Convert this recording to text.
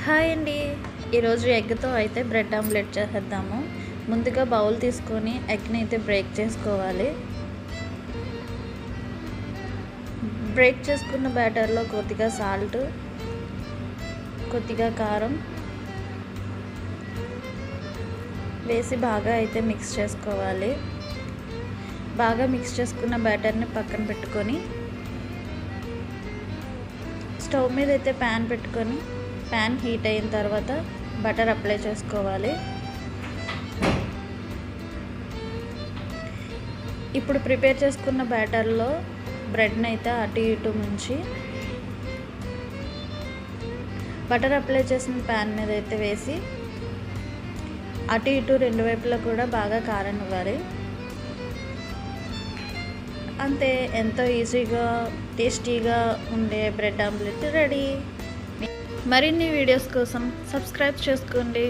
Hi అండి. ఈరోజు ఎగ్తో అయితే బ్రెడ్ ఆమ్లెట్ చేసేద్దాము. ముందుగా బౌల్ తీసుకొని ఎగ్ని అయితే బ్రేక్ చేసుకోవాలి. బ్రేక్ చేసుకున్న బ్యాటర్లో కొద్దిగా సాల్ట్, కొద్దిగా కారం వేసి బాగా అయితే మిక్స్ చేసుకోవాలి. బాగా మిక్స్ చేసుకున్న బ్యాటర్ని పక్కన పెట్టుకొని స్టవ్ మీద అయితే ప్యాన్ పెట్టుకొని ప్యాన్ హీట్ అయిన తర్వాత బటర్ అప్లై చేసుకోవాలి. ఇప్పుడు ప్రిపేర్ చేసుకున్న బ్యాటర్లో బ్రెడ్ని అయితే అటు ఇటు ముంచి బటర్ అప్లై చేసిన ప్యాన్ మీద అయితే వేసి అటు ఇటు రెండు వైపులా కూడా బాగా కారనివ్వాలి. అంతే, ఎంతో ఈజీగా టేస్టీగా ఉండే బ్రెడ్ ఆమ్లెట్ రెడీ. మరిన్ని వీడియోస్ కోసం సబ్స్క్రైబ్ చేసుకోండి.